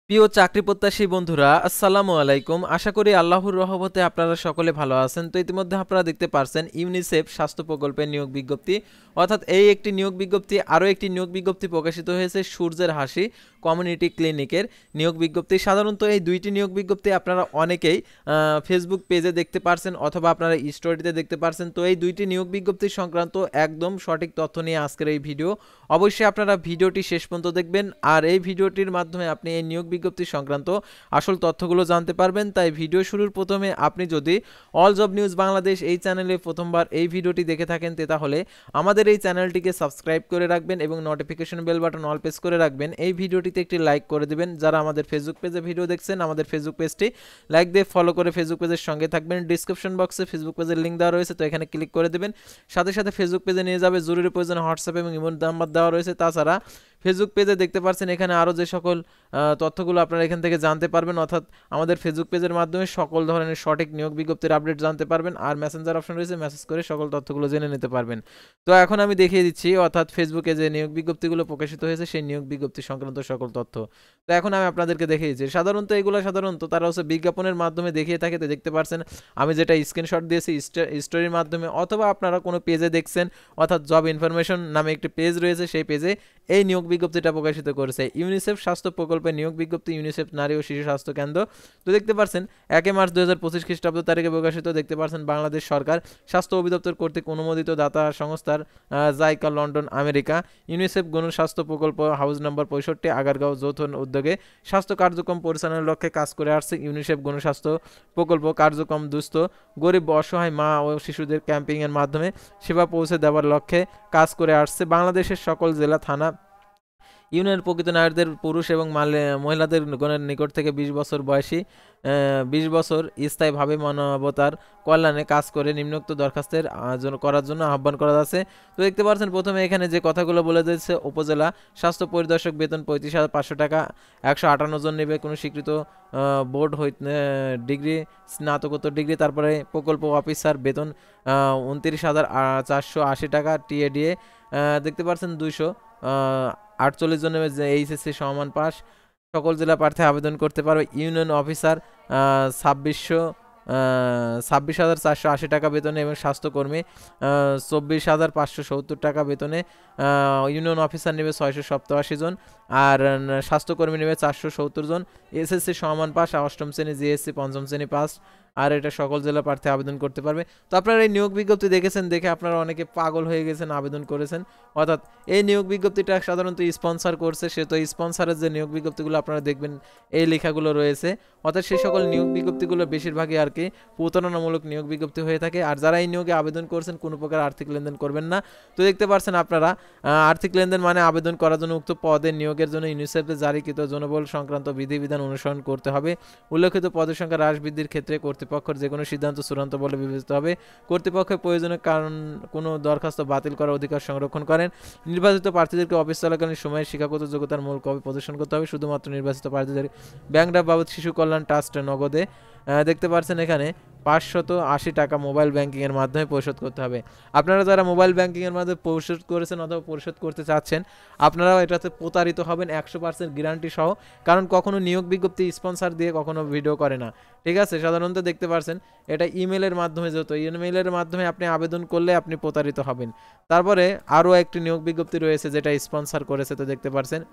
প্রিয় চাকরি প্রত্যাশী বন্ধুরা, আসসালামু আলাইকুম। আশা করি আল্লাহর রহমতে আপনারা সকলে ভালো আছেন। তো ইতিমধ্যে আপনারা দেখতে পারছেন ইউনিসেফ স্বাস্থ্য প্রকল্পের নিয়োগ বিজ্ঞপ্তি, অর্থাৎ এই একটি নিয়োগ বিজ্ঞপ্তি, আরও একটি নিয়োগ বিজ্ঞপ্তি প্রকাশিত হয়েছে সূর্যের হাসি কমিউনিটি ক্লিনিকের নিয়োগ বিজ্ঞপ্তি। সাধারণত এই দুইটি নিয়োগ বিজ্ঞপ্তি আপনারা অনেকেই ফেসবুক পেজে দেখতে পারছেন অথবা আপনারা স্টোরিতে দেখতে পারছেন। তো এই দুইটি নিয়োগ বিজ্ঞপ্তি সংক্রান্ত একদম সঠিক তথ্য নিয়ে আজকের এই ভিডিও। অবশ্যই আপনারা ভিডিওটি শেষ পর্যন্ত দেখবেন, আর এই ভিডিওটির মাধ্যমে আপনি এই নিয়োগ বিজ্ঞপ্তি সংক্রান্ত আসল তথ্যগুলো জানতে পারবেন। তাই ভিডিও শুরুর প্রথমে আপনি যদি অল জব নিউজ বাংলাদেশ এই চ্যানেলে প্রথমবার এই ভিডিওটি দেখে থাকেন তাহলে আমাদের এই চ্যানেলটিকে সাবস্ক্রাইব করে রাখবেন এবং notification bell button all press করে রাখবেন। এই ভিডিওটিতে একটি লাইক করে দেবেন। যারা আমাদের ফেসবুক পেজে ভিডিও দেখছেন, আমাদের ফেসবুক পেজটি লাইক দিয়ে ফলো করে ফেসবুক পেজের সঙ্গে থাকবেন। ডিসক্রিপশন বক্সে ফেসবুক পেজের লিঙ্ক দেওয়া রয়েছে, তো এখানে ক্লিক করে দেবেন। সাথে সাথে ফেসবুক পেজে নিয়ে যাবে। জরুরি প্রয়োজনে হোয়াটসঅ্যাপ এবং ইমো নাম্বার দেওয়া রয়েছে। তাছাড়া ফেসবুক পেজে দেখতে পাচ্ছেন এখানে আরও যে সকল তথ্যগুলো আপনারা এখান থেকে জানতে পারবেন, অর্থাৎ আমাদের ফেসবুক পেজের মাধ্যমে সকল ধরনের সঠিক নিয়োগ বিজ্ঞপ্তির আপডেট জানতে পারবেন। আর মেসেঞ্জার অপশন রয়েছে, মেসেজ করে সকল তথ্যগুলো জেনে নিতে পারবেন। তো এখন আমি দেখিয়ে দিচ্ছি, অর্থাৎ ফেসবুকে যে নিয়োগ বিজ্ঞপ্তিগুলো প্রকাশিত হয়েছে সেই নিয়োগ বিজ্ঞপ্তি সংক্রান্ত সকল তথ্য। তো এখন আমি আপনাদেরকে দেখিয়ে দিচ্ছি। সাধারণত তারা হচ্ছে বিজ্ঞাপনের মাধ্যমে দেখিয়ে থাকে। তো দেখতে পাচ্ছেন আমি যেটা স্ক্রিনশট দিয়েছি স্টোরির মাধ্যমে, অথবা আপনারা কোনো পেজে দেখছেন, অর্থাৎ জব ইনফরমেশন নামে একটি পেজ রয়েছে, সেই পেজে এই নিয়োগ বিজ্ঞপ্তিটা প্রকাশিত করেছে। ইউনিসেফ স্বাস্থ্য প্রকল্পের নিয়োগ বিজ্ঞপ্তি, ইউনিসেফ নারী ও শিশু স্বাস্থ্য কেন্দ্র। তো দেখতে পাচ্ছেন 1 মার্চ 2025 খ্রিস্টাব্দ তারিখে প্রকাশিত। দেখতে পাচ্ছেন বাংলাদেশ সরকার স্বাস্থ্য অধিদপ্তর কর্তৃক অনুমোদিত দাতা সংস্থার জাইকা লন্ডন আমেরিকা ইউনিসেফ গণস্বাস্থ্য প্রকল্প হাউস নম্বর 65 আগারগাঁও যৌথ উদ্যোগে স্বাস্থ্য কার্যক্রম পরিচালনার লক্ষ্যে কাজ করে আসছে। ইউনিসেফ গণস্বাস্থ্য প্রকল্প কার্যক্রম দুস্থ গরিব অসহায় মা ও শিশুদের ক্যাম্পিংয়ের মাধ্যমে সেবা পৌঁছে দেওয়ার লক্ষ্যে কাজ করে আসছে। বাংলাদেশের সকল জেলা থানা ইউনিয়নের প্রকৃত নাগরিকদের পুরুষ এবং মহিলাদের গণের নিকট থেকে 20 বছর বয়সী 20 বছর স্থায়ীভাবে মানবতার কল্যাণে কাজ করে নিম্নোক্ত দরখাস্তের করার জন্য আহ্বান করা যাচ্ছে। তো দেখতে পাচ্ছেন প্রথমে এখানে যে কথাগুলো বলে দিয়েছে, উপজেলা স্বাস্থ্য পরিদর্শক বেতন 35,500 টাকা, 158 জন নেবে কোনো স্বীকৃত বোর্ড হইতে ডিগ্রি, স্নাতকোত্তর ডিগ্রি। তারপরে প্রকল্প অফিসার বেতন 29,480 টাকা, টিএডিএ দেখতে পাচ্ছেন 248 জনের এইচএসসি সমান পাস। সকল জেলা প্রার্থী আবেদন করতে পারবে। ইউনিয়ন অফিসার 26,480 টাকা বেতনে এবং স্বাস্থ্যকর্মী 24,570 টাকা বেতনে। ইউনিয়ন অফিসার নেবে 687 জন, আর স্বাস্থ্যকর্মী নেবে 470 জন। এসএসসি সমান পাস, অষ্টম শ্রেণী, জিএসসি পঞ্চম শ্রেণী পাস। আর এটা সকল জেলা প্রার্থী আবেদন করতে পারবে। তো আপনারা এই নিয়োগ বিজ্ঞপ্তি দেখেছেন, দেখে আপনারা অনেকে পাগল হয়ে গেছেন, আবেদন করেছেন। অর্থাৎ এই নিয়োগ বিজ্ঞপ্তিটা সাধারণত স্পন্সর করছে, সে তো স্পন্সরের যে নিয়োগ বিজ্ঞপ্তিগুলো আপনারা দেখবেন এই লেখাগুলো রয়েছে, অর্থাৎ সেই সকল নিয়োগ বিজ্ঞপ্তিগুলো বেশিরভাগই আর কি প্রতারণামূলক নিয়োগ বিজ্ঞপ্তি হয়ে থাকে। আর যারা এই নিয়োগে আবেদন করছেন কোনো প্রকার আর্থিক লেনদেন করবেন না। তো দেখতে পাচ্ছেন আপনারা আর্থিক লেনদেন মানে আবেদন করার জন্য উক্ত পদে নিয়োগের জন্য ইউনিসেফের জারিকৃত জনবল সংক্রান্ত বিধিবিধান অনুসরণ করতে হবে। উল্লেখিত পদের সংখ্যা হ্রাস বৃদ্ধির ক্ষেত্রে কর্তৃপক্ষের যে কোনো সিদ্ধান্ত চূড়ান্ত বলে বিবেচিত হবে। কর্তৃপক্ষের প্রয়োজনের কারণ কোনো দরখাস্ত বাতিল করার অধিকার সংরক্ষণ করেন। নির্বাচিত প্রার্থীদেরকে অফিস চলাকালীন সময়ে শিক্ষাগত যোগ্যতার মূল কপি প্রদর্শন করতে হবে। শুধুমাত্র নির্বাচিত প্রার্থীদের ব্যাংক ড্রাফট বাবদ শিশু কল্যাণ ট্রাস্ট নগদে দেখতে পাচ্ছেন এখানে 580 টাকা মোবাইল ব্যাংকিংয়ের মাধ্যমে পরিশোধ করতে হবে। আপনারা যারা মোবাইল ব্যাংকিংয়ের মাধ্যমে পরিশোধ করেছেন অথবা পরিশোধ করতে চাচ্ছেন, আপনারাও এটাতে প্রতারিত হবেন 100% গ্যারান্টি সহ, কারণ কখনো নিয়োগ বিজ্ঞপ্তি স্পন্সর দিয়ে কখনো ভিডিও করে না, ঠিক আছে। সাধারণত দেখতে পাচ্ছেন এটা ইমেলের মাধ্যমে, যেহেতু ইমেলের মাধ্যমে আপনি আবেদন করলে আপনি প্রতারিত হবেন। তারপরে আরও একটি নিয়োগ বিজ্ঞপ্তি রয়েছে যেটা স্পন্সর করেছে। তো দেখতে পাচ্ছেন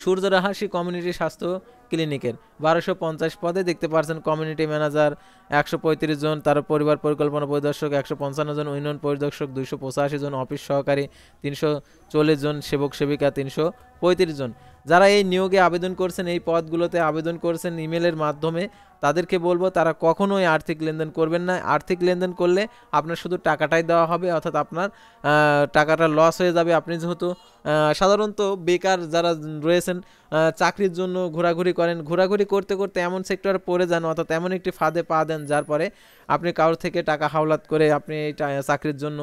সূর্যের হাসি কমিউনিটি স্বাস্থ্য ক্লিনিকের 1250 পদে দেখতে পাচ্ছেন কমিউনিটি ম্যানেজার 135 জন, তার পরিবার পরিকল্পনা পরিদর্শক 155 জন, ইউনিয়ন পরিদর্শক 285 জন, অফিস সহকারী 340 জন, সেবক সেবিকা 335 জন। যারা এই নিয়োগে আবেদন করছেন, এই পদগুলোতে আবেদন করছেন ইমেলের মাধ্যমে, তাদেরকে বলবো তারা কখনোই আর্থিক লেনদেন করবেন না। আর্থিক লেনদেন করলে আপনার শুধু টাকাটাই দেওয়া হবে, অর্থাৎ আপনার টাকাটা লস হয়ে যাবে। আপনি যেহেতু সাধারণত বেকার যারা রয়েছেন, চাকরির জন্য ঘোরাঘুরি করেন, ঘোরাঘুরি করতে করতে এমন সেক্টরে পড়ে যান, অর্থাৎ এমন একটি ফাঁদে পা দেন যার পরে আপনি কারোর থেকে টাকা হাওলাত করে আপনি এই চাকরির জন্য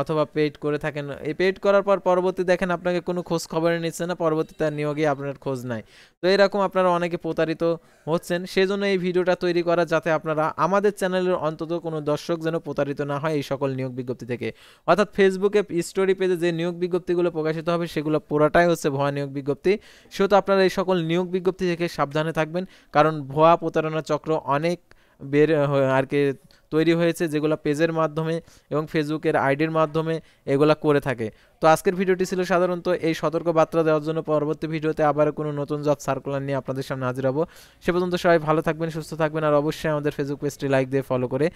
অথবা পেইড করে থাকেন। এই পেইড করার পর পরবর্তী দেখেন আপনাকে কোনো খোঁজ খবর নিচ্ছে না, পরবর্তীতে নিয়োগে আপনার খোঁজ নাই। তো এরকম আপনারা অনেকে প্রতারিত হচ্ছেন, সেজন্য এই ভিডিওটা তৈরি করা, যাতে আপনারা আমাদের চ্যানেলের অন্তত কোনো দর্শক যেন প্রতারিত না হয় এই সকল নিয়োগ বিজ্ঞপ্তি থেকে। অর্থাৎ ফেসবুকে স্টোরি পেজে যে নিয়োগ বিজ্ঞপ্তিগুলো প্রকাশিত হবে সেগুলো পুরোটাই হচ্ছে ভুয়া নিয়োগ বিজ্ঞপ্তি। সেহেতু আপনারা এই সকল নিয়োগ বিজ্ঞপ্তি থেকে সাবধানে থাকবেন, কারণ ভুয়া প্রতারণা চক্র অনেক আর কি তৈরি হয়েছে, যেগুলো পেজের মাধ্যমে এবং ফেসবুকের আইডির মাধ্যমে এগুলা করে থাকে। তো আজকের ভিডিওটি ছিল সাধারণত এই সতর্ক বার্তা দেওয়ার জন্য। পরবর্তী ভিডিওতে আবার কোনো নতুন জব সার্কুলার নিয়ে আপনাদের সামনে হাজির হব। সে পর্যন্ত সবাই ভালো থাকবেন, সুস্থ থাকবেন, আর অবশ্যই আমাদের ফেসবুক পেজটি লাইক দিয়ে ফলো করে